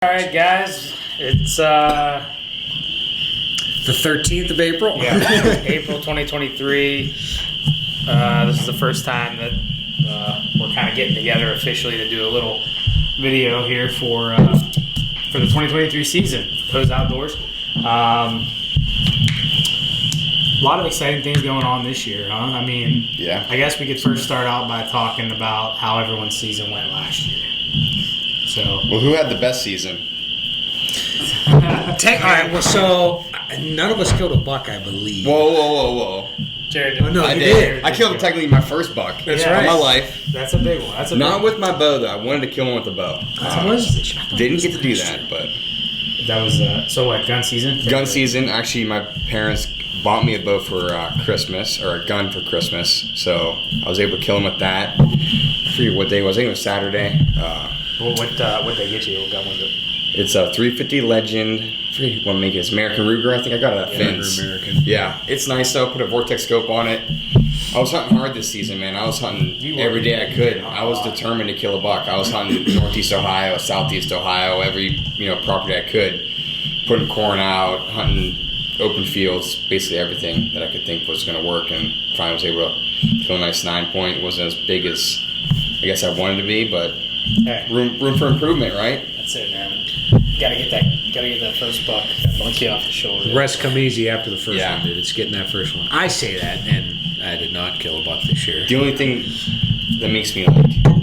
All right, guys, it's The 13th of April? April 2023. This is the first time that we're kind of getting together officially to do a little video here for the 2023 season, Co's Outdoors. A lot of exciting things going on this year, huh? I mean, yeah. I guess we could first start out by talking about how everyone's season went last year. So, Well, who had the best season? All right, well, so none of us killed a buck, I believe. Whoa. Jared, Oh, no, I you did. did. I killed technically my first buck. That's right. Of my life. That's a big one. That's a Not big with my bow, though. I wanted to kill him with the bow. Didn't get to do that, but... That was, so what, gun season? Gun season, actually, my parents bought me a bow for Christmas, or a gun for Christmas, so I was able to kill him with that. I forget what day it was. I think it was Saturday. What they get you? What gun was it? It's a 350 Legend. I forget what make it. It's American Ruger. I think I got it at Finn's. American. Yeah, it's nice though. Put a Vortex scope on it. I was hunting hard this season, man. I was hunting every day I could. I was determined to kill a buck. I was hunting Northeast Ohio, Southeast Ohio, every property I could. Putting corn out, hunting open fields, basically everything that I could think was going to work. And finally was able to kill a nice 9-point. It wasn't as big as I guess I wanted to be, but Hey, room for improvement, right? that's it, man. Gotta get that first buck, that monkey off the shoulder. The rest come easy after the first Yeah. one, dude. It's getting that first one. I say that, and I did not kill a buck this year. The only thing that makes me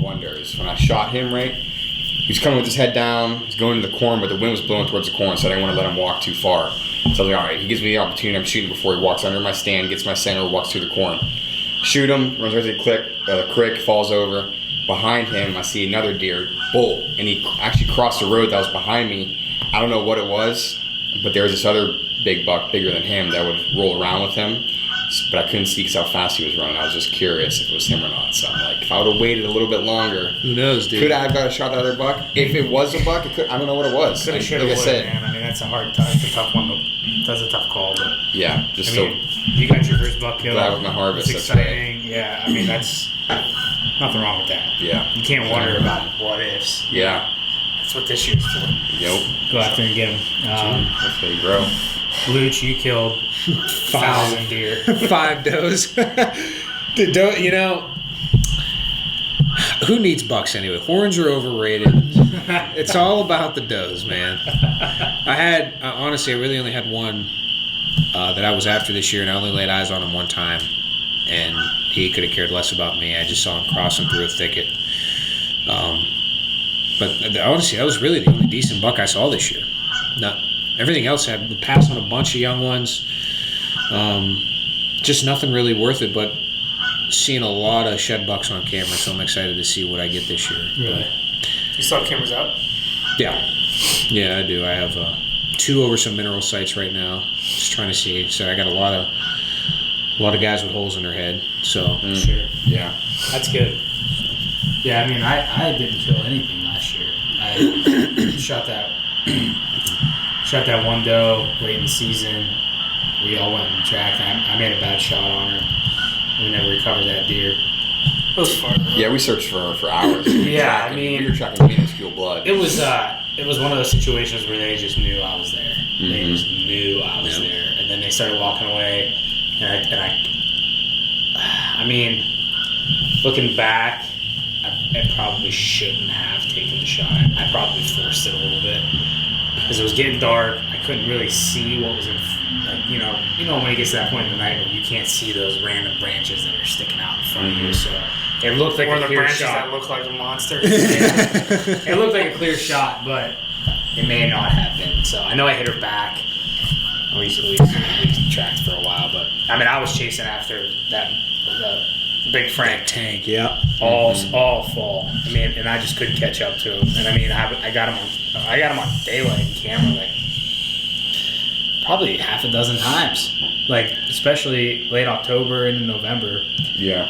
wonder is when I shot him, right? He was coming with his head down, he's going to the corn, but the wind was blowing towards the corn, so I didn't want to let him walk too far. So I was like, all right, he gives me the opportunity. I'm shooting before he walks under my stand, gets my center, walks through the corn. Shoot him, runs right to the creek, falls over. Behind him, I see another deer bolt, and he actually crossed the road that was behind me. I don't know what it was, but there was this other big buck, bigger than him, that would roll around with him. But I couldn't see because how fast he was running. I was just curious if it was him or not. So I'm like, if I would have waited a little bit longer, Who knows, dude? could I have got a shot at the other buck? If it was a buck, I don't know what it was. Coulda, shoulda, like I woulda, said, man. I mean, that's a tough one. That's a tough call, but yeah, just I mean, you got your first buck killed. glad with my harvest, It's that's exciting. Yeah, I mean, that's nothing wrong with that. yeah, You can't wonder about what ifs. yeah, That's what this year's for. nope. Go out there and get them. That's how you grow. Luch, you killed 1,000 deer. 5 does. Dude, who needs bucks anyway? Horns are overrated. It's all about the does, man. Honestly, I really only had one that I was after this year, and I only laid eyes on him one time, and he could have cared less about me. I just saw him crossing through a thicket. But honestly, that was really the only decent buck I saw this year. Everything else had passed on a bunch of young ones. Just nothing really worth it, but seeing a lot of shed bucks on camera, so I'm excited to see what I get this year. Really? You saw the cameras out? Yeah, I do. I have 2 over some mineral sites right now. Just trying to see. So I got a lot of guys with holes in their head. So Sure. Yeah, That's good. Yeah, I mean, I didn't kill anything last year. I shot that one doe late in the season. We all went and tracked. I made a bad shot on her. We never recovered that deer. It was fun. yeah. We searched for hours. Yeah, I mean, we were tracking minuscule blood. It was one of those situations where they just knew I was there. They just knew I was there, and then they started walking away. And I mean, looking back, I probably shouldn't have taken the shot. I probably forced it a little bit because it was getting dark. I couldn't really see what was in. When it gets to that point in the night where you can't see those random branches that are sticking out in front of you. So it looked like Or a the clear branches shot. that look like a monster. It looked like a clear shot, but it may not have been. So I know I hit her back. We tracked for a while, but I mean, I was chasing after the big Frank tank, yeah. all fall. I mean, and I just couldn't catch up to him. And I mean, I got him on daylight and camera like probably half a dozen times, like especially late October into November. Yeah.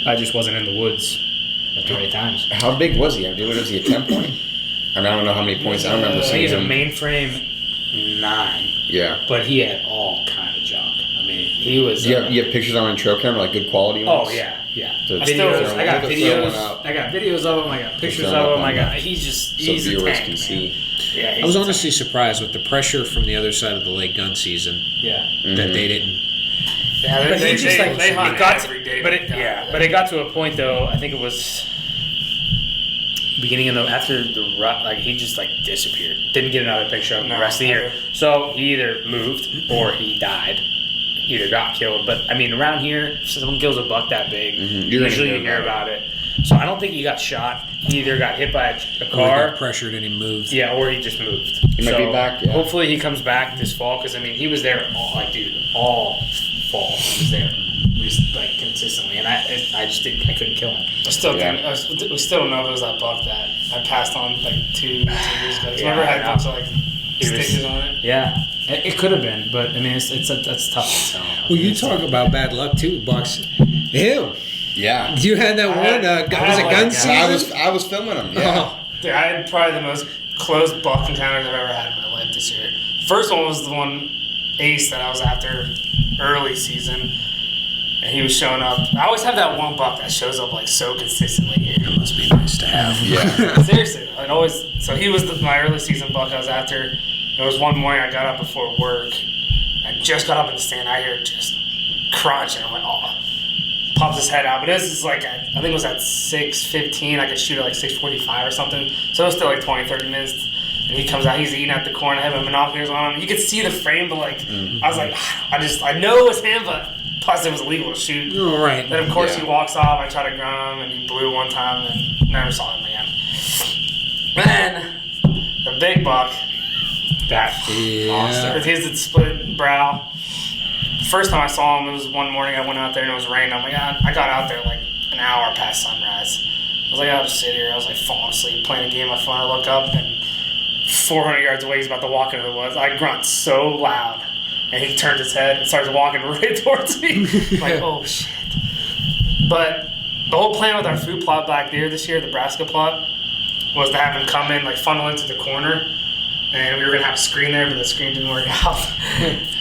I just wasn't in the woods at the right times. How big was he? Was he a 10-point? I mean, I don't know how many points. I don't remember He's seeing a him. mainframe 9. Yeah. But he had all kind of junk. I mean, He was. You have pictures on a trail camera, like good quality ones? Oh yeah, yeah. So Videos. I got we'll throw one videos. up. I got videos of him. I got pictures throw of one him. up He's so a viewers tank, can man. see. Yeah, I was honestly surprised with the pressure from the other side of the lake gun season Yeah. that they didn't. Yeah, But he just like they hunt it got every day. but it got to a point though. I think it was beginning of after the rut. Like he just like disappeared. Didn't get another picture of him the No, rest of the year. never. So he either moved or he died. Either got killed. But I mean, around here, if someone kills a buck that big, You're gonna usually hear you hear about about it. So I don't think he got shot. He either got hit by a Or they car. got pressured and he moved. Yeah, or he just moved. He might be back, yeah. Hopefully he comes back this fall because I mean he was there all fall. He was there like consistently, and I just didn't. I couldn't kill him. I still Yeah. think we still don't know if it was that buck that I passed on like two years ago. Yeah, Remember I had I know. bucks with, like He was- stitches on it. Yeah, it could have been, but I mean that's tough to tell. Well, you talk about bad luck too, Bucks. Ew. Yeah. You had that I one. had- Was I it had like gun that. season? I was filming them. Yeah. Dude, I had probably the most close buck encounters I've ever had in my life this year. First one was the one ace that I was after early season, and he was showing up. I always have that one buck that shows up like so consistently here. It must be nice to have. Yeah. Seriously, it always. So he was my early season buck I was after. There was one morning I got up before work. I just got up in the stand. I hear it just crunch, and I'm like, oh. Pops his head out, but this is like I think it was at 6:15. I could shoot at like 6:45 or something. So it was still like 20-30 minutes. And he comes out. He's eating at the corner. I have my binoculars on him. You could see the frame, but like I was like, I know it was him, but plus it was illegal to shoot. All right. Then of course Yeah. he walks off. I try to ground him, and he blew one time, and never saw him again. Then the big buck, that monster. with his split brow. First time I saw him, it was one morning I went out there and it was raining. I'm like, I got out there like an hour past sunrise. I was like, I'll just sit here. I was like falling asleep, playing a game on my phone. I look up and 400 yards away, he's about to walk into the woods. I grunt so loud. And he turns his head and starts walking right towards me. I'm like, oh shit. But the whole plan with our food plot back there this year, the Nebraska plot, was to have him come in, like funnel into the corner. And we were going to have a screen there, but the screen didn't work out.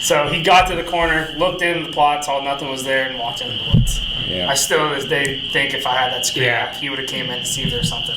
So he got to the corner, looked in the plot, saw nothing was there, and walked into the woods. Yeah. I still, to this day, think if I had that screen Yeah. up, he would have came in to see if there was something.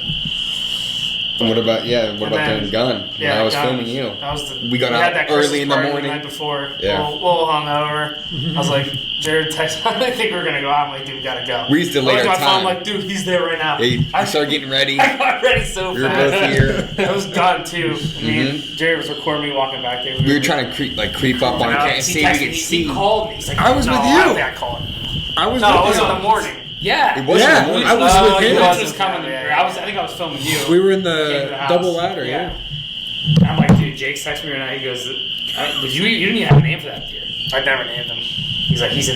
And what about then- the gun? Yeah, when I was gun. filming you. That was the, We got had out that early Christmas in the party morning. The night before. Yeah. A little hungover. I was like, Jared texted. I think we were gonna go out. I'm like, dude, we gotta go. We used to I late looked our at my phone, time. I'm like, dude, he's there right now. Hey, I I started getting ready. I got ready so We were fast. both here. It was done too. And me and Jared was recording me walking back there. We were trying to creep up on No, it and he see if texted we me. could He see. called me. He's like, I was no, with I you. don't think I called him. I was. No, with it was you. in the morning. Yeah, It was Yeah, in the morning. I was with him. Lutz Lutz was coming. Yeah. I think I was filming you. We were in Came to the the house. double ladder. Yeah. I'm like, dude, Jake's texting me right now. He goes, but you didn't even have a name for that deer. I never named him. He's like, he's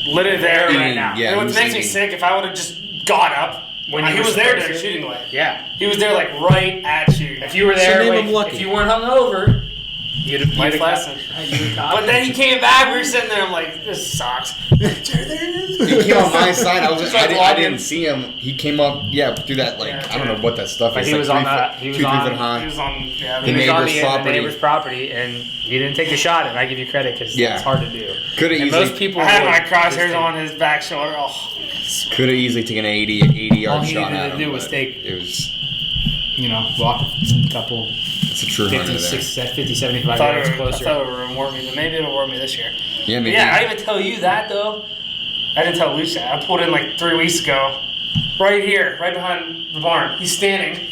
literally there Eating, right now. yeah. And what he was makes me eating. sick, if I would have just got up when When he you was were there supposed during to. shooting light. Yeah. He was there like right at shooting. If you were So there, name like, him Lucky. if you weren't hungover, you'd have Life you'd lesson. have But then he came back. We were sitting there. I'm like, this sucks. There it is. He came on my side. I was. Just I, like didn't, I walking. didn't see him. He came up. Yeah, through that like Yeah. I don't know what that stuff But is. he like was on 3 that- foot- he was 2-3 on- foot He high. was on. Yeah, The He was on neighbor's the property. neighbor's property, and he didn't take the shot. And I give you credit because Yeah. it's hard to do. Could have And easily. most people I had would my crosshairs just on his back shoulder. Oh, Could have easily taken an 80 yard All he shot needed at to him. do was but take- It was. walk a couple It's a true hunter 50, there. 50, 75 I thought yards it would closer. reward me, but maybe it'll reward me this year. Yeah, maybe. Yeah, I didn't even tell you that though. I didn't tell Luce that. I pulled in like 3 weeks ago. Right here, right behind the barn. He's standing.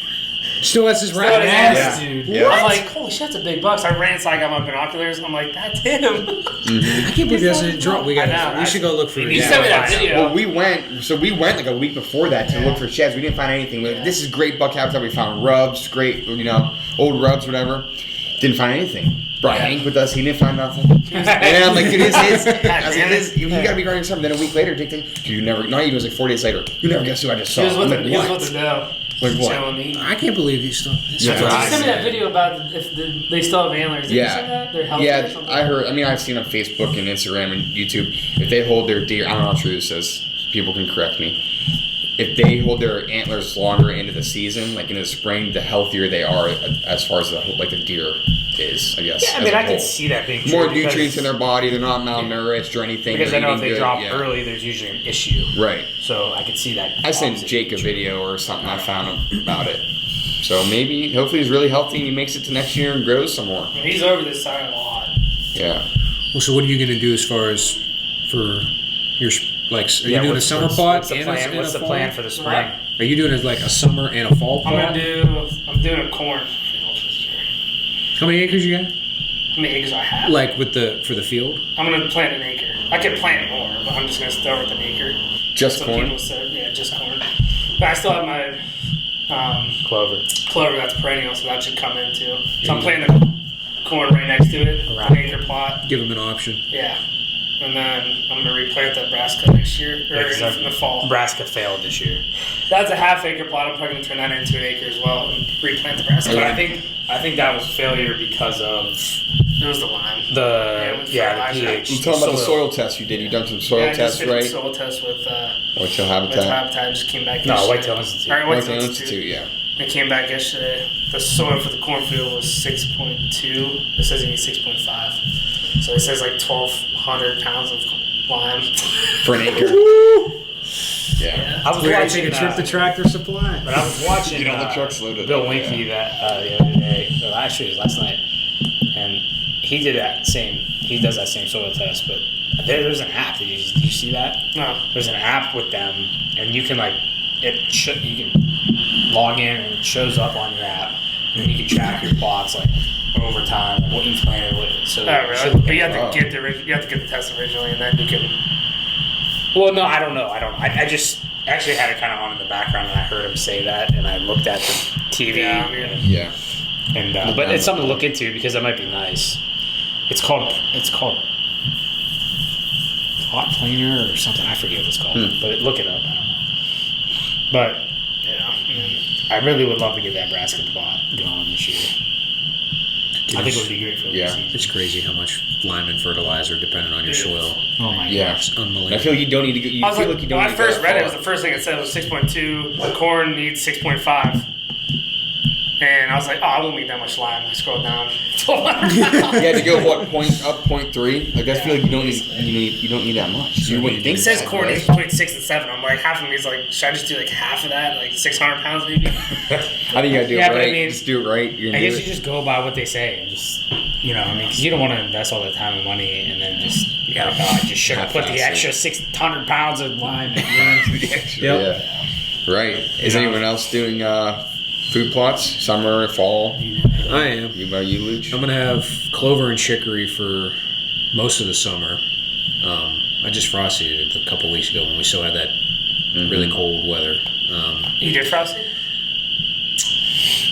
Still has his Still rat. has Yes, Yeah. dude. Yeah. I'm like, holy shit, that's a big buck. So I ran inside, got my binoculars. I'm like, that's him. I can't believe he hasn't dropped. We I know. got. We should go look for. He it. needs He to sent me that Yeah. video. Well, we went like a week before that to Yeah. look for sheds. We didn't find anything. Yeah. This is great buck habitat. We found rubs, great, old rubs, whatever. Didn't find anything. Brought Yeah. Hank with us. He didn't find nothing. And I'm like, dude, I was like, damn it. you gotta be running something. Then a week later, Jake, dude, you never. Not even. It was like 4 days later. You never guess who I just saw. He was with I'm the, like, he was what? with the doe. Like what? Chilling, eating. I can't believe he's still. Yeah. He Right. sent me that video about if they still have antlers. Did you see Yeah, that? They're healthy or yeah. something? I heard. I mean, I've seen on Facebook and Instagram and YouTube if they hold their deer. I don't know how true this is. People can correct me. if they hold their antlers longer into the season, like into the spring, the healthier they are as far as the deer is, I guess. Yeah, I mean, I can see that being true. More because- nutrients in their body. They're not malnourished or anything. Because I they're know if eating they good, drop yeah. early, there's usually an issue. Right. So I could see that. I sent opposite Jake a being true. video or something I found about it. So maybe, hopefully he's really healthy and he makes it to next year and grows some more. He's over this side a lot. Yeah. Well, so what are you going to do as far as for your like? Are you doing a what's- summer what's- plot? What's the and plan? and What's a the fall? plan for the spring? Are you doing it like a summer and a fall plot? I'm doing a corn field this year. How many acres you got? How many acres I have? Like for the field? I'm gonna plant an acre. I could plant more, but I'm just gonna start with an acre. Just Some corn? people said, yeah, just corn. But I still have my Clover. clover that's perennial, so that should come in too. So I'm planting corn right next to it, Right. an acre plot. Give them an option. Yeah. And then I'm gonna replant that brassica next year, or Yeah, 'cause in the fall. Nebraska failed this year. That's a half acre plot. I'm probably gonna turn that into an acre as well and replant the brassica. But I think that was failure because of it was the lime. the with the fertilizer. pH. I'm talking about the soil tests you did. You done some soil Yeah, I just tests, did a right? soil test with Whitetail with habitat. habitat. Just came back. No, yesterday. Whitetail Institute. All right, Whitetail Whitetail Institute, Institute. yeah. It came back yesterday. The soil for the cornfield was 6.2. It says you need 6.5. So it says like 1,200 pounds of lime. For an acre. Yeah. I was We're gonna watching take a trip to Tractor Supply. But I was watching Get all the trucks loaded Bill up, Winky that the other day. Or actually, it was last night, and he did that same. He does that same soil test, but there's an app. Did you see that? No. There's an app with them, and you can you can log in and it shows up on your app, and then you can track your plots like over time, like what you planted. So Oh, you should really? look But you at have it. to get the test originally, and then you can. Well, no, I don't know. I just actually had it kind of on in the background, and I heard him say that, and I looked at the TV. Yeah, Yeah. And but it's something to look into because that might be nice. It's called Plot Planer or something. I forget what it's called, but look it up. I don't know. But Yeah. I really would love to get that Nebraska plot going this year. I think it would be great for the Yeah. season. It's crazy how much lime and fertilizer depending on your It is. soil. Oh my Yeah. gosh. It's unbelievable. I feel like you don't need to go. You I was feel like, like you don't when need I to go first that read it, it far. was the first thing it said was 6.2. Corn needs 6.5. And I was like, oh, I won't need that much lime. I scrolled down. Yeah, to go what point 3? Like I feel like you don't need that much. You wouldn't think It says that, corn right? needs between 6 and 7. I'm like, half of me is like, should I just do like half of that? Like 600 pounds maybe? I think you gotta do Yeah, it but I right. mean, just do it right. You're I gonna do guess it. you just go by what they say and just, because you don't want to invest all that time and money and then just, I just should have put the Half-ass it. extra 600 pounds of lime in. Yep. Yeah. Right. Is anyone else doing food plots? Summer, fall? I am. You about you, Luch? I'm gonna have clover and chicory for most of the summer. I just frosted it a couple weeks ago when we still had that really cold weather. You did Frosty?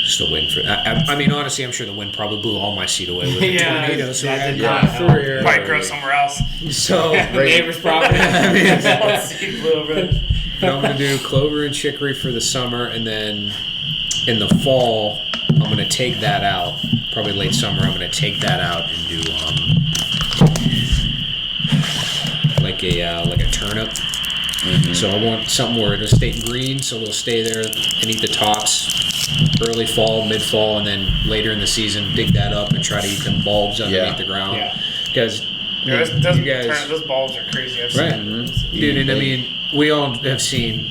Still waiting for. I mean, honestly, I'm sure the wind probably blew all my seed away with the Yeah, tornado. So that I did had not to help. through here. Might grow somewhere else. So Neighbor's property. Seed blew over it. but I'm gonna do clover and chicory for the summer, and then in the fall, I'm gonna take that out. Probably late summer, I'm gonna take that out and do like a turnip. So I want something where it'll stay green, so it'll stay there and eat the tops. Early fall, mid fall, and then later in the season, dig that up and try to eat them bulbs underneath Yeah. the ground. Yeah. Because Yeah, you guys, those bulbs are crazy. I've right, seen. dude, and I mean, we all have seen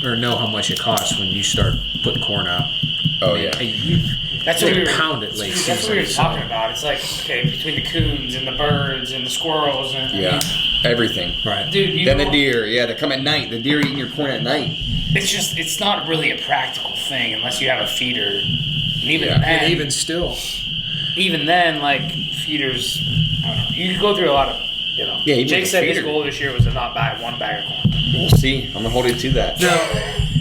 or know how much it costs when you start putting corn out. Oh I mean, yeah. you, That's they what we were pound it late That's what we were talking about. It's like, okay, between the coons and the birds and the squirrels and Yeah. Everything. Right. dude, Then the deer. Yeah, they come at night. The deer eating your corn at night. it's not really a practical thing unless you have a feeder. And even Yeah. then, And even still, even then, like feeders, I don't know. You could go through a lot of, Yeah, even Jake with said a his feeder. goal this year was to not buy one bag of corn. We'll see. I'm gonna hold you to that.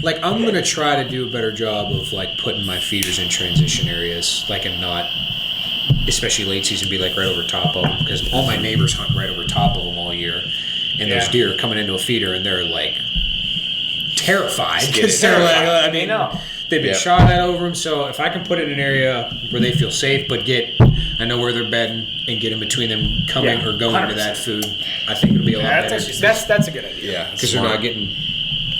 like I'm gonna try to do a better job of like putting my feeders in transition areas, like and not, especially late season, be like right over top of them because all my neighbors hunt right over top of them all year, and there's Yeah. deer coming into a feeder and they're like terrified Scared. because they're like, I They mean, know. they've been Yeah. shot at over them. So if I can put it in an area where they feel safe, but I know where they're bedding and get in between them coming Yeah, or going to 100%. that food, I think it'll be a lot That's better actually That's a good idea. Yeah. because they're not getting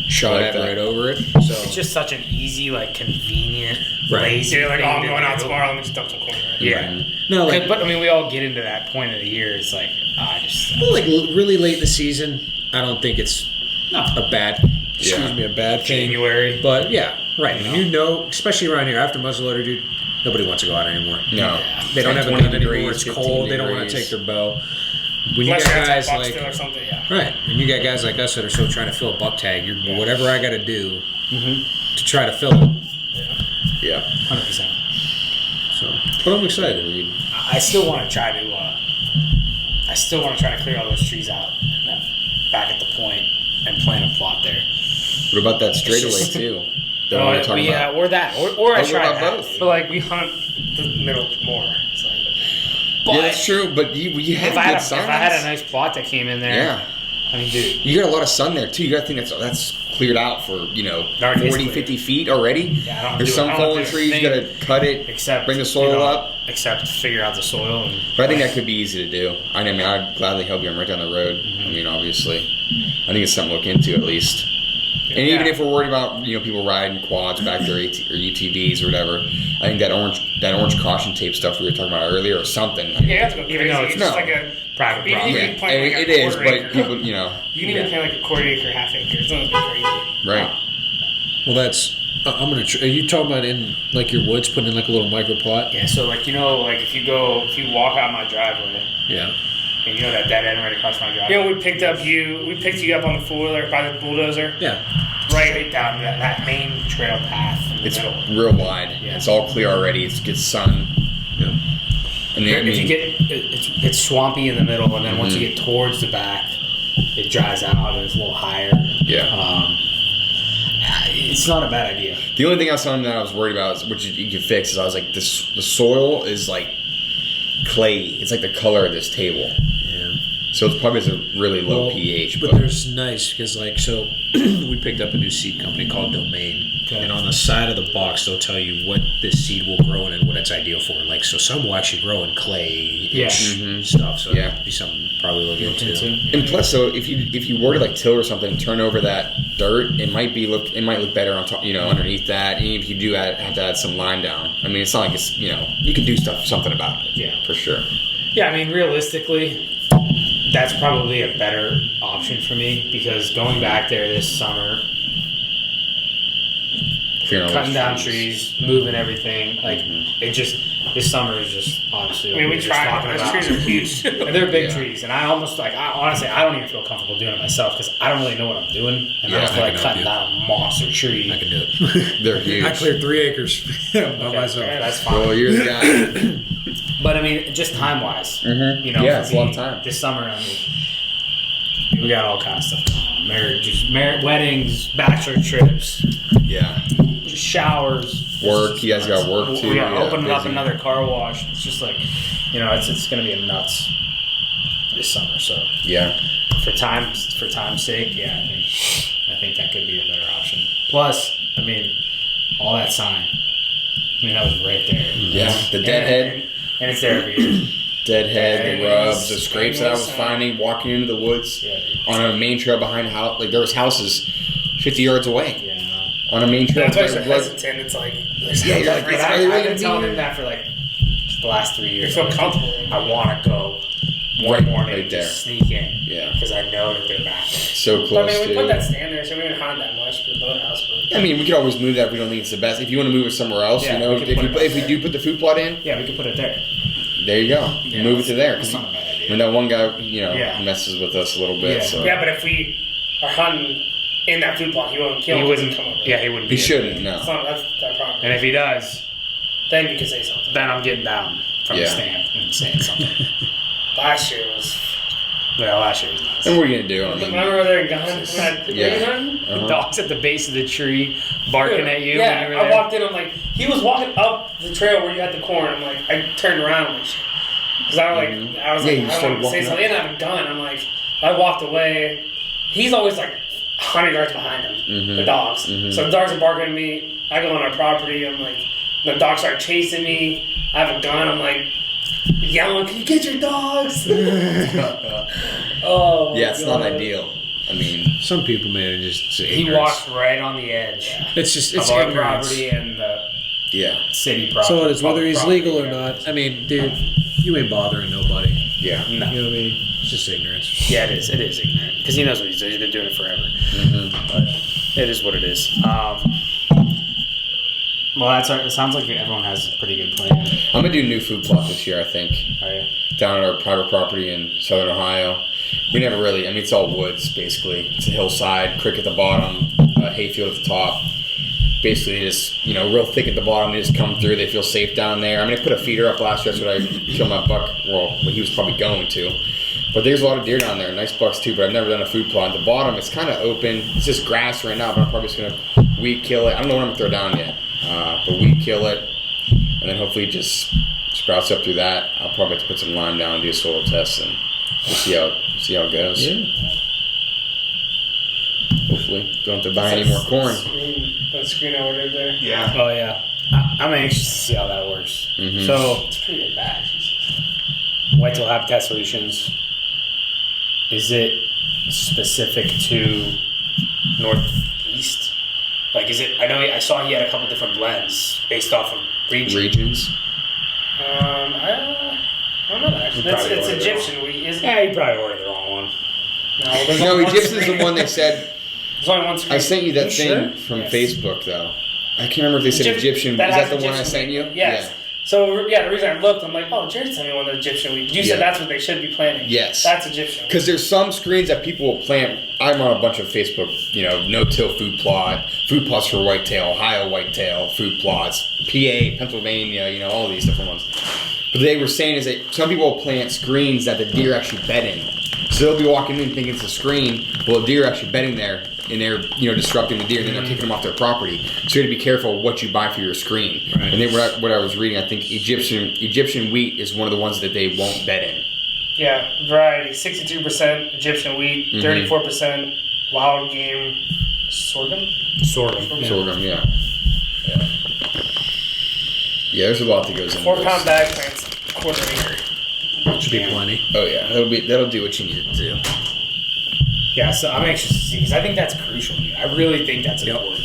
shot I like at that. right over it. It's So just such an easy, like convenient, Right. lazy. You're like, oh, thing I'm to going out do. tomorrow. Let me just dump some corn. Right? Yeah. no, like But I mean, we all get into that point of the year. It's like, I just well, like really late in the season. I don't think it's no. a bad. Excuse me, a bad thing. January. But yeah, right. I mean, especially around here after muzzleloader, dude, nobody wants to go out anymore. No. They don't have a 20 gun anymore. degrees, It's 15 cold. They don't want to degrees. take their bow. When you Unless got you're at guys buck like still or something, yeah. right, and you got guys like us that are still trying to fill a buck tag. You're whatever I got to do to try to fill it. Yeah. 100%. So, but I'm excited. I still want to try to. I still want to try to clear all those trees out and then back at the point and plant a plot there. What about that straightaway just- too? That we were talking yeah, about. or that, or I what try about that. both? But like we hunt the middle more. It's like, But Yeah, that's true. But you have if I good had a signs. nice plot that came in there, Yeah. I mean, dude, You got a lot of sun there too. You got to think that's cleared out for Dark is 40, clear. 50 feet already. Yeah, I don't There's do it. some I don't fallen do a trees. You got thing to cut it, except bring the soil up. except figure out the soil. And, But I think that could be easy to do. I mean, I'd gladly help you. I'm right down the road. I mean, obviously, I think it's something to look into at least. And even Yeah. if we're worried about people riding quads back there or UTVs or whatever, I think that orange caution tape stuff we were talking about earlier or something. I mean, yeah, you have to go Even crazy. though It's it's just no. like a Private even property. you yeah, can plant and like it a is, quarter but acre. people, You can even plant like a quarter acre, half acre. It's not crazy. right? Well, that's. I'm gonna. Are you talking about in like your woods, putting in like a little micro plot? yeah, so like like if you walk out my driveway, Yeah. and you know that dead end right across my driveway. You know, we picked you up on the four-wheeler by the bulldozer. Yeah. Right down that main trail path in the It's middle. real wide. Yeah. It's all clear already. It's good sun. Yeah. And then, I If mean, you get it's swampy in the middle, and then once Mm-hmm. you get towards the back, it dries out and it's a little higher. yeah. It's not a bad idea. The only thing else on that I was worried about, which you can fix, is I was like, the soil is like clay. It's like the color of this table. Yeah. So it's probably a really low Well, pH. But there's nice because like so we picked up a new seed company called Domain, Okay. and on the side of the box they'll tell you what this seed will grow in and what it's ideal for. Like so, some will actually grow in clay stuff. So Yeah. that'd be something to probably look into. And plus, so if you were to like till or something and turn over that dirt, it might look better on top, underneath that. And if you do have to add some line down, I mean, it's not like it's you can do something about it. Yeah. for sure. Yeah, I mean, realistically, that's probably a better option for me because going back there this summer, Clearing all cutting those down trees, moving everything, like it just this summer is just honestly. I mean, like we were just tried. talking Those about. trees are huge. And they're big Yeah. trees, and I honestly, I don't even feel comfortable doing it myself because I don't really know what I'm doing, and Yeah, I feel I like can cutting help down a monster tree. I can do it. They're huge. I cleared 3 acres by Okay, myself. that's fine. Well, you're the guy. But I mean, just time wise, Mhm. you know, Yeah, for it's a lot me, of time. This summer, I mean, we got all kinds of stuff going on: marriages, weddings, bachelor trips, Yeah. showers, Work. You guys got work too. We are Yeah, opening up busy. another car wash. It's just like, it's going to be a nuts this summer. So Yeah. for time's sake, yeah, I think that could be a better option. Plus, I mean, all that sign. I mean, that was right there. Yeah. The deadhead. And it's there every year. Deadhead, the Yeah, rubs, the scrapes that I was finding walking into the woods Yeah. on a main trail behind a house. Like there was houses 50 yards away Yeah. on a main trail. That's why you're Like, hesitant. It's like, Yeah, you're like, But it's I've really been gonna telling be him that for like the last 3 you years. feel comfortable. I want to go one Right- morning right and there. just sneak in. Yeah. Because I know that they're back there. so But, I close mean, we put to. that stand there, so we didn't hunt that much for the boathouse. But I mean, we could always move that if we don't think it's the best. If you want to move it somewhere else, Yeah, you know, we if could put it if we there. do put the food plot in, Yeah, we could put it there. there you go. Yeah, Move it to there. That's 'Cause not a bad idea. when that one guy, Yeah. messes with us a little bit. Yeah. So yeah, but if we are hunting in that food plot, he won't He kill. wouldn't. Come over. Yeah, he wouldn't. he be shouldn't. able That's No. not that's that problem. to. And if he does, Then you can say something. then I'm getting down from Yeah. the stand and saying something. Last year was. Well, last year was nice. And what are you gonna do? I mean, Remember there gun? Yeah. The dogs at the base of the tree barking at you Yeah, when you were I there. walked in. I'm like, he was walking up the trail where you had the corn. I'm like, I turned around, like, because I was like, Yeah, you I started don't want to say walking something. I didn't have a gun. I'm like, I walked away. He's always like 100 yards behind him. The dogs. So the dogs are barking at me. I go on our property. I'm like, the dogs start chasing me. I have a gun. I'm like yelling, "Can you get your dogs?" Oh, my yeah, it's not God. ideal. I mean, Some people, man, are just it's He ignorance. walks right on the edge It's just of it's our ignorance. property and the yeah, city property. So it is, whether he's public legal or property. not. I mean, dude, you ain't bothering nobody. yeah. You No. know what I mean? It's just ignorance. Yeah, it is. It is ignorant because he knows what he's doing. He's been doing it forever. Mm-hmm. But it is what it is. Well, it sounds like everyone has a pretty good plan. I'm gonna do a new food plot this year. I think Are you? down at our private property in Southern Ohio. We never really. I mean, it's all woods basically. It's a hillside, creek at the bottom, hayfield at the top. Basically, just real thick at the bottom. They just come through. They feel safe down there. I mean, I put a feeder up last year. That's what I killed my buck. Well, what he was probably going to. But there's a lot of deer down there. Nice bucks too. But I've never done a food plot. At the bottom, it's kind of open. It's just grass right now. But I'm probably just gonna weed kill it. I don't know what I'm gonna throw down yet. But weed kill it, and then hopefully it just sprouts up through that. I'll probably have to put some lime down, do a soil test, and we'll see how it goes. Yeah. Hopefully, don't have to buy any more corn. That screen I ordered there. Yeah. Oh yeah. I'm anxious to see how that works. Mhm. So, It's pretty good bag. Whitetail Habitat Solutions. Is it specific to Northeast? Like, is it? I saw he had a couple different blends based off of region. Regions. I don't know that. You It's probably ordered Egyptian wheat, isn't it? Yeah, you probably ordered the wrong one. No, there's No, only one Egyptian's screen. the one they said. There's only one screen. I sent you that You thing sure? from Yes. Facebook though. I can't remember if they said Egyptian. Is has that the one I Egyptian sent wheat. you? Yes. So yeah, the reason I looked, I'm like, oh, Jared sent me one of the Egyptian wheat. You Yeah. said that's what they should be planting. Yes. That's Egyptian. Because there's some screens that people will plant. I'm on a bunch of Facebook, no-till food plots for whitetail, Ohio whitetail, food plots, PA, Pennsylvania, all these different ones. But they were saying is that some people will plant screens that the deer actually bed in. So they'll be walking in thinking it's a screen, well, the deer are actually bedding there, and they're disrupting the deer, and then they're kicking them off their property. So you got to be careful what you buy for your screen. Right. And then what I was reading, I think Egyptian wheat is one of the ones that they won't bed in. Yeah, variety: 62% Egyptian wheat, 34% wild game sorghum. Sorghum. Yeah. Sorghum, yeah. Yeah, there's a lot that goes into 4 this. pound bag plants, quarter acre. Should be plenty. Oh yeah, that'll do what you need it to do. Yeah, so I'm anxious to see because I think that's crucial. Dude. I really think that's important.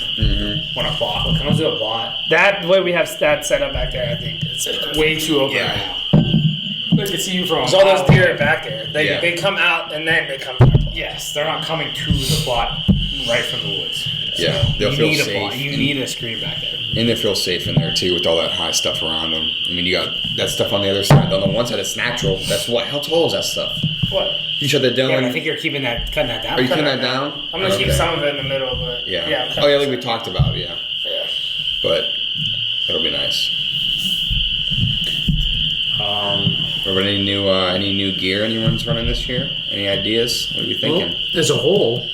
When a plot, when it comes to a plot, That the way we have that set up back there, I think it's way too open. Yeah. Now. I can see you from. Because all those deer are back there. Yeah. They come out and then they come to our plot. Yes, they're not coming to the plot right from the woods. Yeah, they'll you feel need a safe. plot. You need a screen back there. And they feel safe in there too with all that high stuff around them. I mean, you got that stuff on the other side. On the one side, it's natural. That's what. How tall is that stuff? What? You shut that down. Yeah, but I think you're cutting that down. Are you cutting that down? I'm gonna keep Okay. some of it in the middle, but Yeah. I'm Oh cutting yeah, like we some. talked about. Yeah. Yeah. But it'll be nice. Or any new gear anyone's running this year? Any ideas? What are you thinking? Well, as a whole,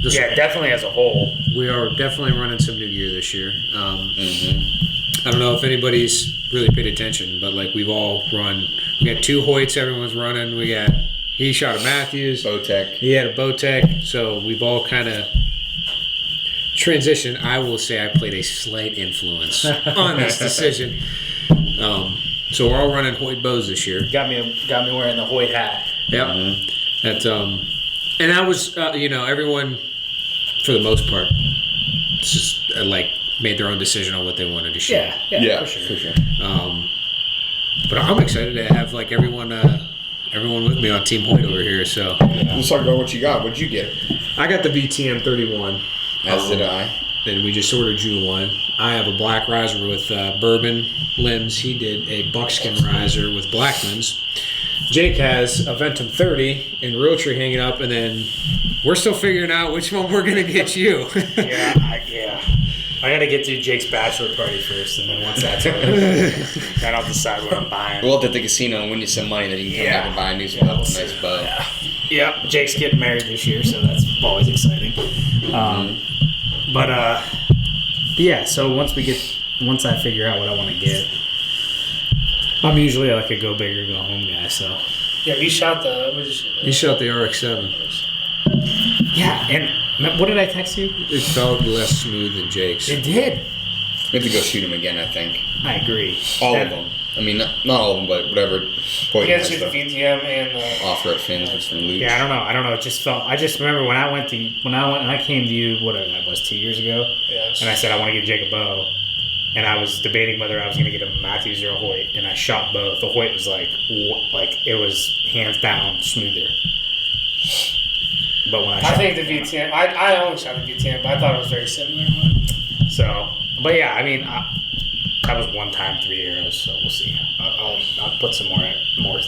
just Yeah, definitely as a whole. we are definitely running some new gear this year. I don't know if anybody's really paid attention, but like we've all run. We got 2 Hoyts everyone's running. He shot a Matthews. Bowtech. He had a Bowtech. So we've all kind of transitioned. I will say I played a slight influence on this decision. So we're all running Hoyt bows this year. Got me wearing the Hoyt hat. Yep. That and I was everyone for the most part it's just made their own decision on what they wanted to shoot. Yeah, for sure. But I'm excited to have everyone with me on Team Hoyt over here. So Let's talk about what you got. What'd you get? I got the VTM 31. As did I. Then we just ordered you one. I have a black riser with bourbon limbs. He did a buckskin riser with black limbs. Jake has a Ventum 30 and Realtree hanging up, and then we're still figuring out which one we're gonna get you. I gotta get through Jake's bachelor party first, and then once that's over, then I'll decide what I'm buying. We'll at the casino and win you some money, then you can come back and buy a new we'll nice see. bow. Yep, Jake's getting married this year, so that's always exciting. But yeah, so once I figure out what I want to get, I'm usually like a go big or go home guy. So Yeah, you shot the. What did you shoot? He shot the RX-7. yeah, and what did I text you? It felt less smooth than Jake's. It did. We have to go shoot him again, I think. I agree. All That- of them. I mean, not all of them, but whatever. Hoyt Against has you, the the VTM and the. off-road fins with some luge. Yeah, I don't know. It just felt. I just remember when I came to you, whatever that was, 2 years ago, Yes. and I said I want to get Jake a bow, and I was debating whether I was going to get a Matthews or a Hoyt, and I shot both. The Hoyt was like it was hands down smoother. But when I think the VTM. I only shot the VTM, but I thought it was very similar. so, but yeah, I mean, that was one time 3 arrows, so we'll see. I'll put some more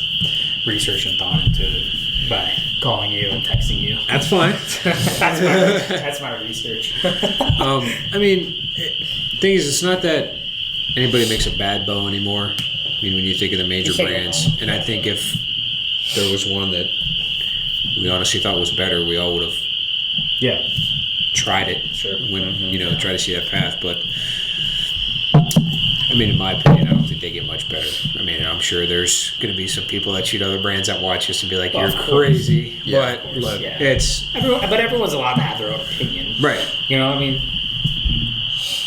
research and thought into it by calling you and texting you. That's fine. That's my research. I mean, thing is, it's not that anybody makes a bad bow anymore. I mean, when you think of the major You can't go brands, wrong. and I think if there was one that we honestly thought was better, we all would have Yeah. tried it. Sure. When try to see that path, but I mean, in my opinion, I don't think they get much better. I mean, I'm sure there's going to be some people that shoot other brands that watch us and be like, Well, "You're of course. crazy," Yeah, but of course. look, Yeah. it's But everyone's allowed to have their own opinion. right. You know what I mean?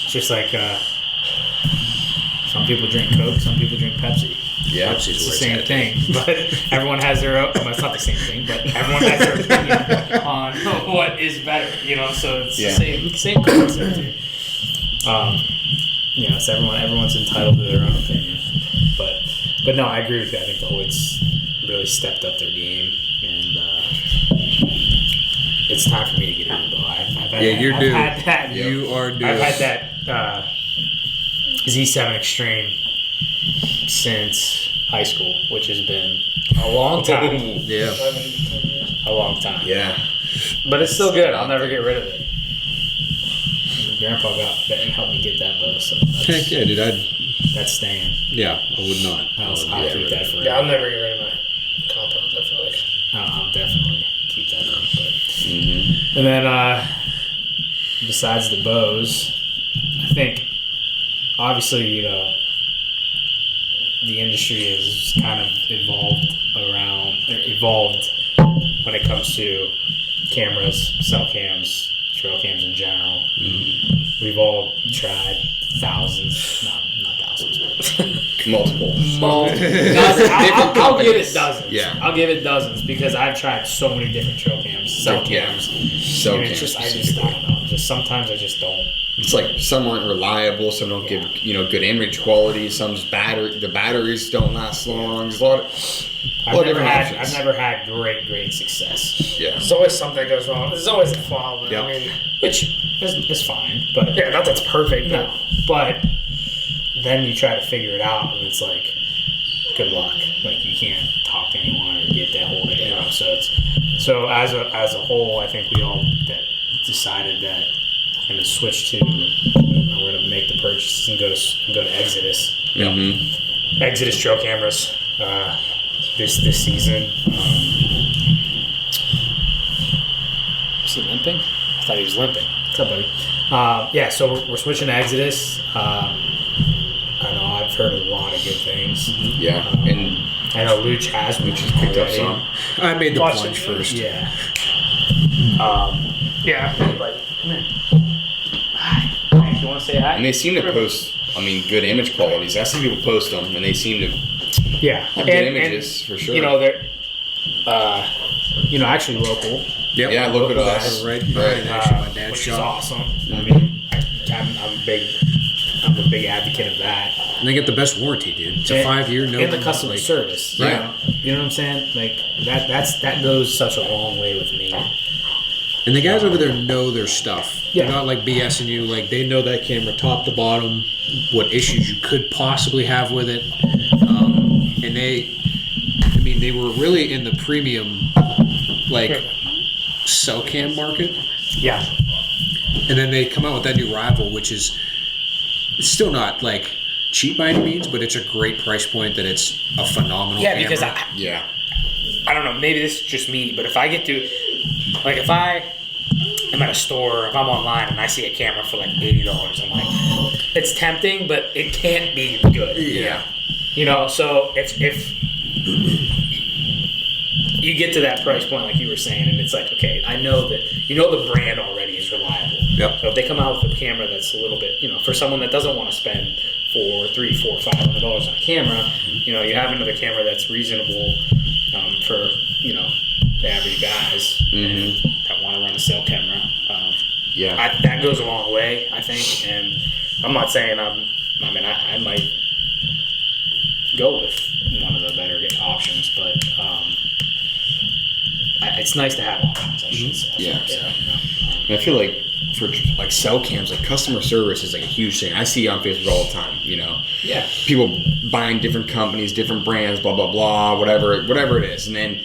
It's just like some people drink Coke, some people drink Pepsi. Yeah. Pepsi's It's the where it's same at. thing, but everyone has their own. Well, it's not the same thing, but everyone has their opinion on what is better. You know, so it's Yeah. the same concept. So everyone's entitled to their own opinion. But no, I agree with you. I think the Hoyts really stepped up their game, and it's time for me to get into the bow. I've had Yeah, that, you're I've due. had that. You are due. I've had that Z7 Extreme since high school, which has been a long time. Yeah. A long time. Yeah. But it's still good. I'll never get rid of it. Grandpa helped me get that bow, so Heck yeah, dude. that's staying. I would not. I'll keep that forever. Yeah, I'll never get rid of my compounds, I feel like. I'll definitely keep that up. But. And then, besides the bows, I think obviously the industry has kind of evolved when it comes to cameras, cell cams, trail cams in general. We've all tried thousands, not thousands, but Multiple. dozens. I'll give it companies. dozens. Yeah. I'll give it dozens because I've tried so many different trail cams, cell Yeah. cams. So And it's just, I don't know. Just sometimes I just don't. it's like some aren't reliable, some don't give good image quality, some's the batteries don't last long. There's a lot of different options. I've never had great success. Yeah. There's always something that goes wrong. There's always a flaw, but Yep. I mean, Which is fine, but yeah, not that's perfect. no. But then you try to figure it out, and it's like, good luck. Like you can't talk to anyone or get that hold of it. So as a whole, I think we all decided that we're going to switch to. We're going to make the purchase and go to Exodus. Exodus trail cameras this season. Is he limping? I thought he was limping. What's up, buddy? So we're switching to Exodus. I know I've heard a lot of good things. Yeah. And I know Luch has picked up already. some. I made the Watch plunge it. first. Yeah. Yeah. Come here. Hi. You want to say hi? And they seem to post, good image qualities. I see people post them, and they seem to Yeah. have good images for sure. You know, they're actually local. Yep. Yeah, look at us. Right. Right. Actually, my dad's Which is shop. awesome. I mean, I'm a big advocate of that. And they get the best warranty, dude. It's a And- 5-year, no. and the customer like- service. Right. You know what I'm saying? Like that goes such a long way with me. And the guys over there know their stuff. Yeah. They're not like BSing you. Like they know that camera top to bottom, what issues you could possibly have with it. And they were really in the premium, cell cam market. Yeah. And then they come out with that new rival, which is it's still not cheap by any means, but it's a great price point that it's a phenomenal Yeah, camera. because Yeah. I don't know, maybe this is just me, but if I get to, if I am at a store, if I'm online and I see a camera for $80, I'm like, it's tempting, but it can't be good. Yeah. So if you get to that price point, like you were saying, and it's like, okay, I know that, the brand already is reliable. Yep. So if they come out with a camera that's a little bit, for someone that doesn't want to spend $400 for $300, $400, $500 on a camera, you know, you have another camera that's reasonable for, you know, the average guys and that want to run a cell camera. That goes a long way, I think. And I'm not saying I might go with one of the better options, but it's nice to have options, I should say. Yeah. So, And I feel like for like cell cams, like customer service is like a huge thing. I see it on Facebook all the time. You know, people buying different companies, different brands, blah blah blah, whatever it is, and then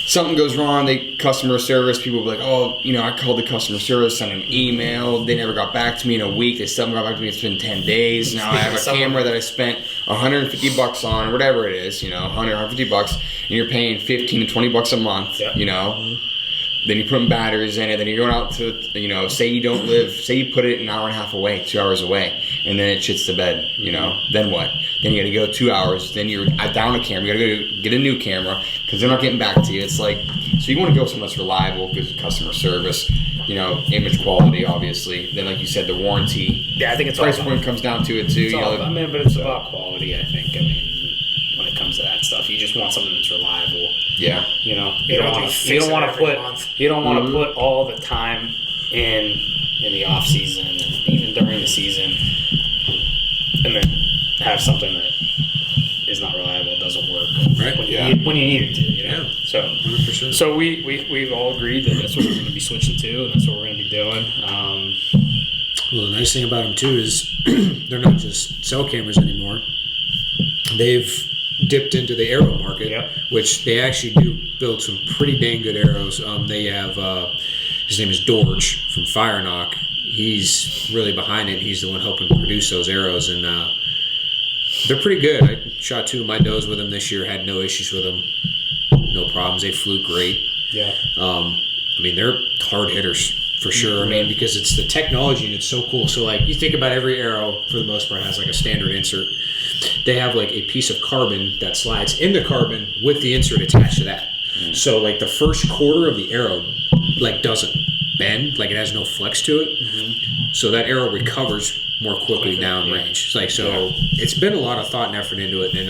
something goes wrong. They customer service people will be like, oh, you know, I called the customer service, sent an email, they never got back to me in a week. They still haven't got back to me. It's been 10 days. Now I have a camera that I spent $150 on, or whatever it is. You know, $150, and you're paying $15 to $20 a month. You know. Then you're putting batteries in it. Then you're going out to, you know, say you put it an hour and a half away, 2 hours away, and then it shits the bed, you know. Then what? Then you got to go 2 hours. Then you're down a camera. You got to go get a new camera because they're not getting back to you. It's like, so you want to go with someone that's reliable, good customer service, you know, image quality, obviously. Then, like you said, the warranty. Yeah, I think it's price all point comes down to it too. But it's about quality, I think. I mean, when it comes to that stuff, you just want something that's reliable. Yeah. You know, you don't want to put all the time in the off season and even during the season, and then have something that is not reliable, doesn't work when you need it to. You know, so 100%. So we've all agreed that that's what we're going to be switching to, and that's what we're going to be doing. Well, the nice thing about them too is they're not just cell cameras anymore. They've dipped into the arrow market, which they actually do build some pretty dang good arrows. They have his name is Dorge from Fire Knock. He's really behind it. He's the one helping produce those arrows, and they're pretty good. I shot 2 of my does with them this year. Had no issues with them, no problems. They flew great. Yeah. I mean, they're hard hitters for sure. I mean, because it's the technology and it's so cool. So like you think about every arrow for the most part has like a standard insert. They have like a piece of carbon that slides in the carbon with the insert attached to that. So like the first quarter of the arrow like doesn't bend, like it has no flex to it. So that arrow recovers more quickly down range. It's like it's been a lot of thought and effort into it, and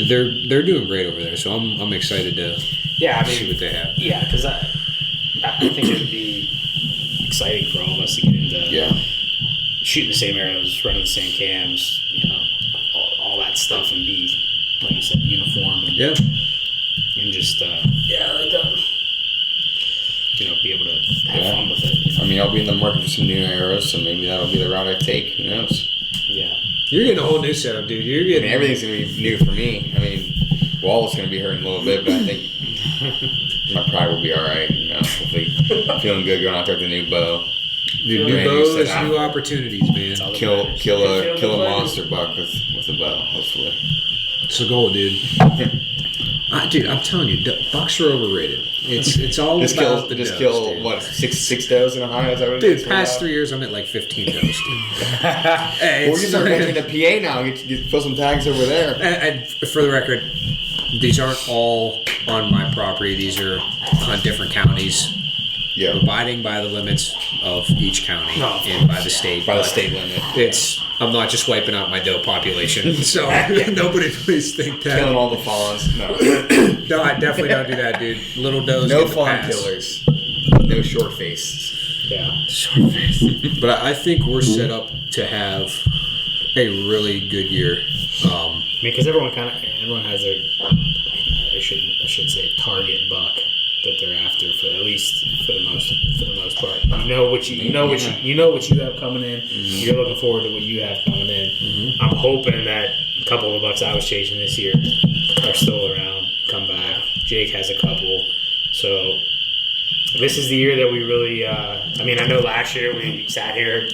they're doing great over there. So I'm excited to see what they have. Yeah, because I think it would be exciting for all of us to get into shooting the same arrows, running the same cams, you know, all that stuff, and be, like you said, uniform and just like that. You know, be able to have fun with it. You know? I mean, I'll be in the market for some new arrows, so maybe that'll be the route I take. Who knows? Yeah. You're getting a whole new setup, dude. You're getting. I mean, everything's gonna be new for me. I mean, Wall gonna be hurting a little bit, but I think my pride will be all right. You know, hopefully, feeling good going out there with the new bow. New bows, new opportunities, man. Kill a monster buck with a bow, hopefully. It's a goal, dude. Dude, I'm telling you, bucks are overrated. It's all about the does, kill dude. What six does in a hunt? Is that what it is? Dude, past 3 years, I'm at like 15 does, dude. We're gonna start making the PA now. Get fill some tags over there. And for the record, these aren't all on my property. These are on different counties. Yeah. Abiding by the limits of each county and by the state. By the state limit. I'm not just wiping out my doe population. So nobody please think that. Killing all the fawns. No. No, I definitely don't do that, dude. Little does. No get the fawn pass. killers. No short faces. Yeah. Short face. But I think we're set up to have a really good year. I mean, because everyone has their, I should say, target buck that they're after, for at least for the most part. You know what you have coming in. You're looking forward to what you have coming in. I'm hoping that a couple of the bucks I was chasing this year are still around, come back. Jake has a couple, so this is the year that we really. I mean, I know last year we sat here.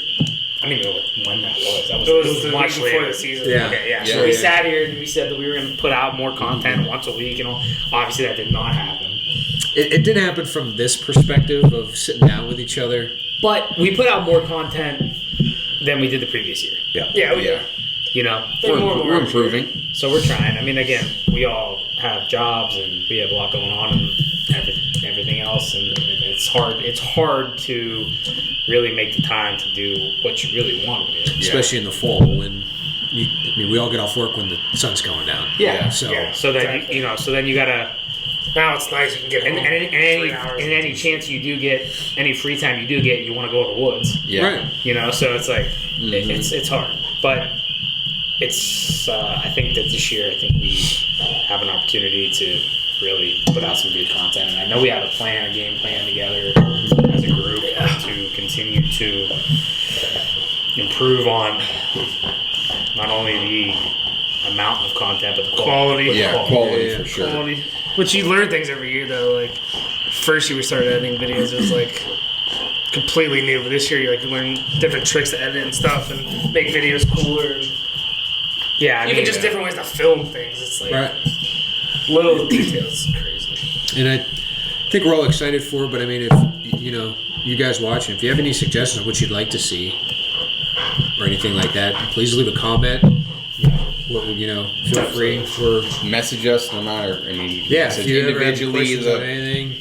I don't even know when that was. It was the much week later. before the season. Yeah. Okay, so we sat here and we said that we were going to put out more content once a week, and all. Obviously that did not happen. It didn't happen from this perspective of sitting down with each other. But we put out more content than we did the previous year. Yeah. You know, We're improving. So we're trying. I mean, again, we all have jobs and we have a lot going on and everything else, and it's hard. It's hard to really make the time to do what you really want to do. Especially in the fall when I mean, we all get off work when the sun's going down. Yeah. So So that you know, so then you gotta. Now it's nice. You can get home And in 3 hours. any chance you do get, any free time you do get, you want to go to the woods. Yeah. Right. You know, so it's like it's hard, but it's. I think that this year, I think we have an opportunity to really put out some good content. And I know we have a game plan together as a group to continue to improve on not only the amount of content but the Quality. but the Yeah, quality for sure. Quality. Which you learn things every year, though. Like, first year we started editing videos, it was like completely new. But this year, you learn different tricks to edit and stuff, and make videos cooler. And Yeah, I even mean, just different ways to film things. It's like right. little details. It's crazy. And I think we're all excited for it, but I mean, if you guys watching, if you have any suggestions of what you'd like to see or anything like that, please leave a comment. Feel free for Message us no matter. I mean, you can if message you ever have individually. questions on anything.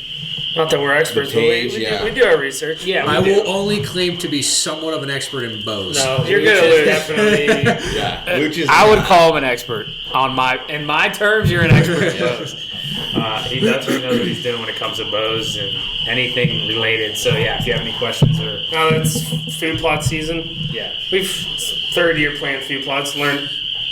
Not that we're experts, The page, but yeah. we do our research. Yeah, I we will do. only claim to be somewhat of an expert in bows. No, You're good at Luch is Luch. definitely. Yeah, Luch is I the would guy. call him an expert in my terms. You're an expert in bows. He definitely knows what he's doing when it comes to bows and anything related. So yeah, if you have any questions or Now that's food plot season. yeah, We've third year playing food plots. Learned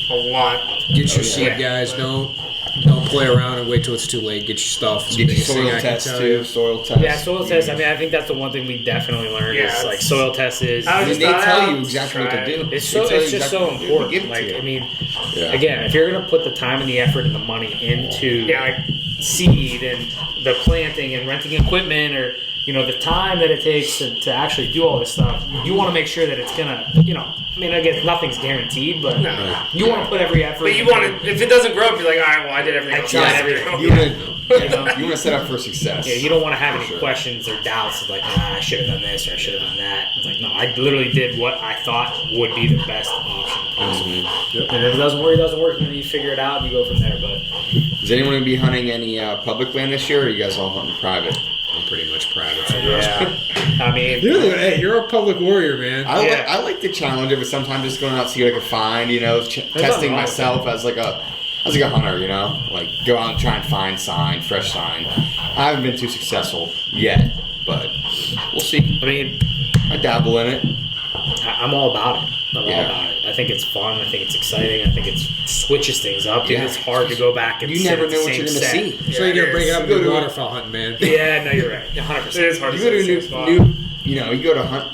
a lot. Get your seed, yeah. guys. Don't play around and wait till it's too late. Get your stuff. It's the Get your biggest thing soil I can test tell too. you. Soil test. yeah, soil test. I mean, I think that's the one thing we definitely learned Yeah, is like it's- soil test is. I I was mean, they just tell thought, you exactly what to try it. do. It's They so tell you it's just so exactly what to give important. it Like to you. I mean, Yeah. again, if you're gonna put the time and the effort and the money into Yeah, like seed and the planting and renting equipment or the time that it takes to actually do all this stuff, you want to make sure that it's gonna I mean, again, nothing's guaranteed, but No. you want to put every effort. But you want to, if it doesn't grow up, you're like, all right, well, I did everything. I else. tried Yeah. everything. You want to set up for success. Yeah, you don't want to have any Sure. questions or doubts of like, I should have done this or I should have done that. It's like, no, I literally did what I thought would be the best option possible. And if it doesn't work, it doesn't work, and then you figure it out and you go from there. But Is anyone going to be hunting any public land this year, or are you guys all hunting private? I'm pretty much private for yeah, I mean, Hey, you're a public warrior, man. Yeah. I like the challenge of it. Sometimes just going out see what I can find. Testing wrong with myself as like a hunter. Like go out and try and find sign, fresh sign. I haven't been too successful yet, but we'll see. I mean, I dabble in it. I'm all about it. I'm all Yeah. about it. I think it's fun. I think it's exciting. I think it switches things up. Yeah. It's hard to go back and You sit never at the know what same you're going to set. see. So you gotta break it up and You go do to- waterfowl hunting, man. Yeah, no, you're right. 100%. It is hard You to go to say the same spot. you go to hunt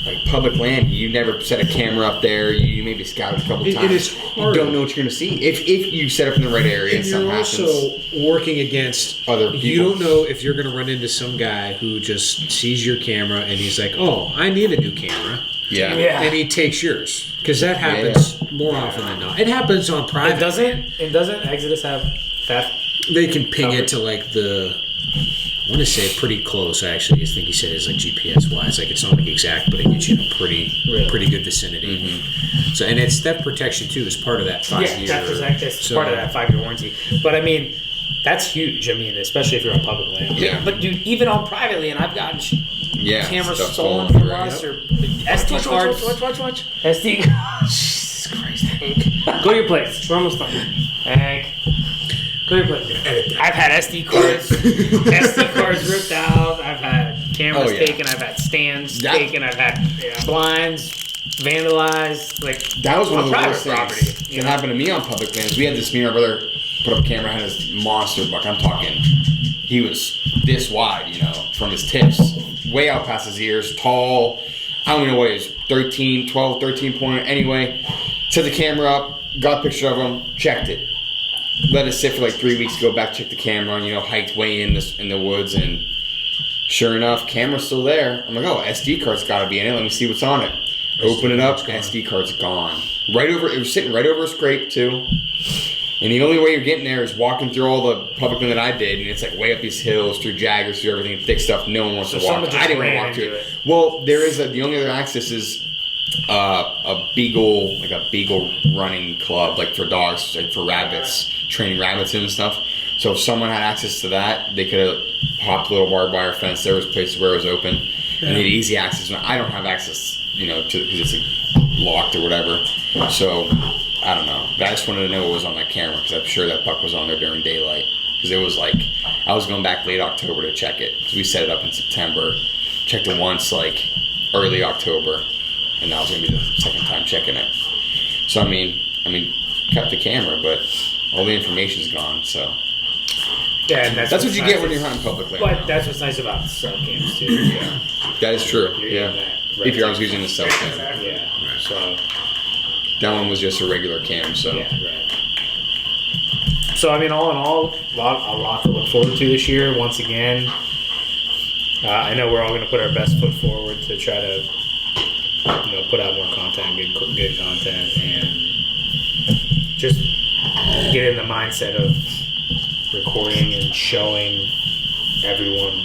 like public land. You never set a camera up there. You maybe scout it a couple It times. is hard. You don't know what you're going to see if you set up in the right area and And you're something happens. also working against Other You people. don't know if you're going to run into some guy who just sees your camera and he's like, "Oh, I need a new camera," Yeah. and he takes yours because that happens more often than not. It happens on private. It doesn't Exodus have theft? They can ping it to like the. I want to say pretty close. Actually, I think he said it's like GPS wise. Like it's not like exact, but it gets you in a pretty good vicinity. So and it's theft protection too. Is part of that 5 year. That's part of that 5-year warranty. But I mean, that's huge. I mean, especially if you're on public land. Yeah. But dude, even on private land, I've gotten cameras stuff stolen stolen from through it. us or SD cards. Watch. SD. Jesus Christ, Hank. Go to your place. We're almost done. Hank. Go to your place. I've had SD cards ripped out. I've had cameras Oh, yeah. taken. I've had stands That- taken. I've had blinds vandalized. Like That was one of the private worst property. things that happened to me on public lands. We had this, me and my brother put up a camera, had this monster buck. I'm talking, he was this wide, from his tips, way out past his ears, tall. I don't even know what he was, 13 pointer. Anyway, set the camera up, got a picture of him, checked it. Let it sit for like 3 weeks, go back, check the camera, hiked way in the woods, and sure enough, camera's still there. I'm like, oh, SD card's got to be in it. Let me see what's on it. Open it up, SD card's gone. It was sitting right over a scrape too. And the only way you're getting there is walking through all the public land that I did, and it's like way up these hills, through jaggers, through everything, thick stuff. No one wants So to walk. someone just I didn't want to ran walk through into it. it. Well, there is the only other access is a beagle running club, like for dogs, like for rabbits, training rabbits and stuff. So if someone had access to that, they could have hopped a little barbed wire fence. There was places where it was open, and they had easy access. I don't have access, to because it's locked or whatever. So I don't know. But I just wanted to know what was on that camera because I'm sure that buck was on there during daylight. Because it was like I was going back late October to check it because we set it up in September. Checked it once like early October, and that was gonna be the second time checking it. So I mean, kept the camera, but all the information's gone. So Yeah, and that's what you get when you're hunting public land. But that's what's nice about cell cams too. Yeah. That is true. You're Yeah. getting that If I was using the cell cam, Yeah. So that one was just a regular cam. So yeah, right. So I mean, all in all, a lot to look forward to this year. Once again, I know we're all going to put our best foot forward to try to, put out more content, good content, and just get in the mindset of recording and showing everyone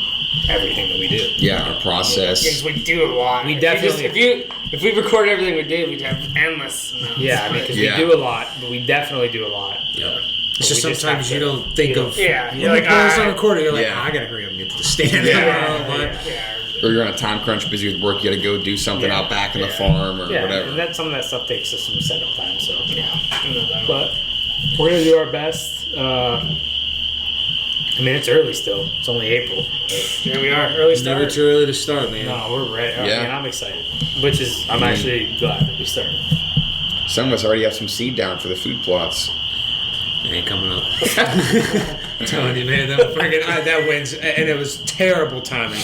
everything that we do. yeah, our process. Because we do a lot. We definitely- If we recorded everything we did, we'd have endless amounts. Yeah, I mean, because Yeah. we do a lot, but we definitely do a lot. Yeah. But It's just we just sometimes have you to- don't think of. Yeah, You're you're like, like, oh, it's not alright. recording. You're like, Yeah. I gotta hurry up and get to the stand. Yeah. Yeah. Or you're on a time crunch, busy with work. You got to go do something Yeah. out back in the Yeah. farm or Yeah, whatever. and that some of that stuff takes us some setup time. So, Yeah. but we're gonna do our best. I mean, it's early still. It's only April. Here we are, early It's never start. too early to start, man. No, we're ready. I Yeah. mean, I'm excited. Which is, I'm actually glad that we started. Some of us already have some seed down for the food plots. It ain't coming up. I'm telling you, man, that wins, and it was terrible timing.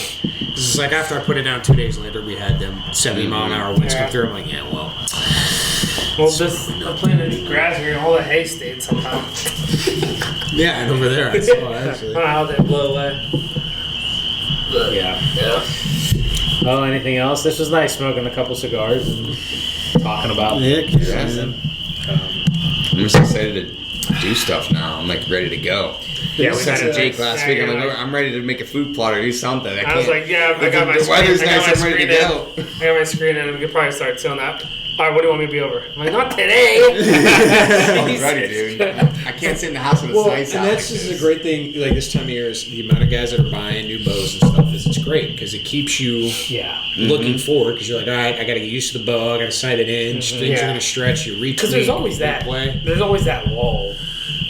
It's like after I put it down 2 days later, we had them 70-mile-an-hour winds come Yeah. through. I'm like, yeah, well, Well, I'm planting grass here, and all the hay stayed somehow. yeah, and over there I saw I actually. don't know how they blow away. Yeah. Yeah. Well, anything else? This was nice smoking a couple cigars and talking about Yeah, the season. I'm just excited to do stuff now. I'm like ready to go. Yeah, I we said got to to Jake last week, I'm like, like- I'm ready to make a food plot or do something. I was like, yeah, I got my the screen. weather's I got nice, my I'm ready to screen go. in. I got my screen in, and we could probably start tilling that. All right, what do you want me to be over? I'm like, not today. I'm ready, dude. I can't sit in the house when it's Well, nice and out. that's like just a this. great thing. Like this time of year is the amount of guys that are buying new bows and stuff. It's great because it keeps you Yeah. looking forward. Because you're like, all right, I got to get used to the bow. I got to sight it in. Things Yeah. are going to stretch. You retweak. Because there's always that. Play. There's always that lull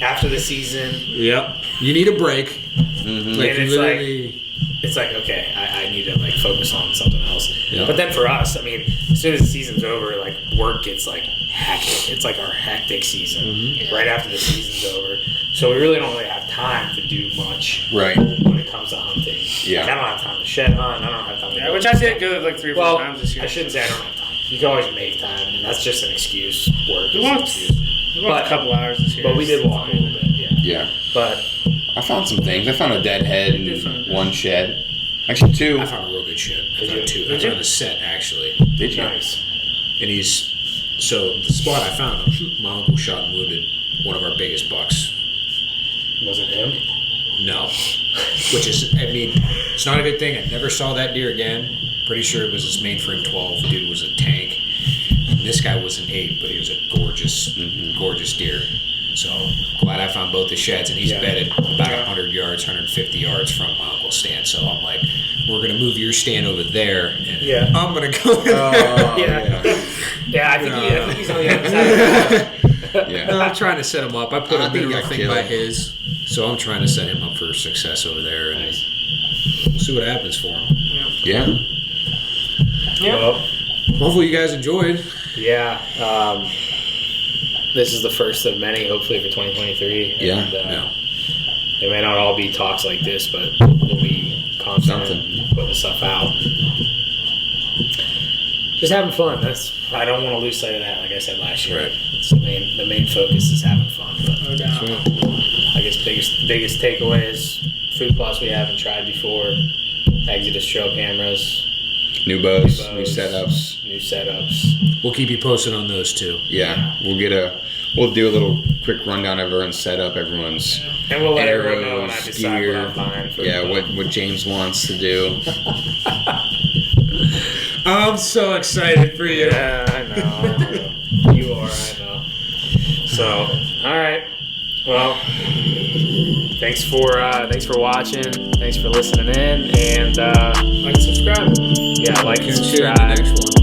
after the season. Yep. You need a break. Like And you it's literally. It's like, okay, I need to like focus on something else. Yeah. But then for us, I mean, as soon as the season's over, like work gets like hectic. It's like our hectic season right after the season's over. So we really don't really have time to do much Right. when it comes to hunting. Yeah. Like, I don't have time to shed hunt. I don't have time to Yeah, go which I did good like 3 or 4 Well, times this year. I shouldn't say I don't have time. You can always make time, and that's just an excuse. Work We is an walked, excuse. we walked But- a couple hours this year. But we did walk a little bit, yeah. Yeah. But I found some things. I found a dead head did in find- one shed. Actually, two. I found a real good shit. I Did found you? two. I Did you? found a set actually. Did you? nice. And he's so the spot I found him. My uncle shot and wounded one of our biggest bucks. Was it him? No, which is I mean it's not a good thing. I never saw that deer again. Pretty sure it was his mainframe 12. Dude was a tank. And this guy was an 8, but he was a gorgeous, gorgeous deer. So glad I found both the sheds, and he's Yeah. bedded about 100 yards, 150 yards from my uncle's stand. So I'm like, we're gonna move your stand over there, and Yeah. I'm gonna go. Oh, Yeah. yeah. Yeah, I think he's on the other side. Yeah. I'm trying to set him up. I put I a think he minimum got thing by killed. his, so I'm trying to set him up for success over there, and Nice. we'll see what happens for him. Yeah. Yeah. Well, Hopefully you guys enjoyed. yeah. This is the first of many, hopefully, for 2023. Yeah. And, Yeah. They may not all be talks like this, but we'll be constant Something. putting stuff out. Just having fun. I don't want to lose sight of that. Like I said last year, Right. it's the main focus is having fun. But No doubt. I guess biggest takeaway is food plots we haven't tried before, Exodus trail cameras, New bows, New new bows. setups. new setups. We'll keep you posted on those too. Yeah. We'll do a little quick rundown of everyone's setup, everyone's And we'll let everyone know when I arrows, decide gear. what I'm buying for Yeah, the boat. what James wants to do. I'm so excited for you. Yeah, I know. You are, I know. So, all right. Well, thanks for watching. Thanks for listening in, and Like, subscribe. yeah, like and Share in the subscribe. next one.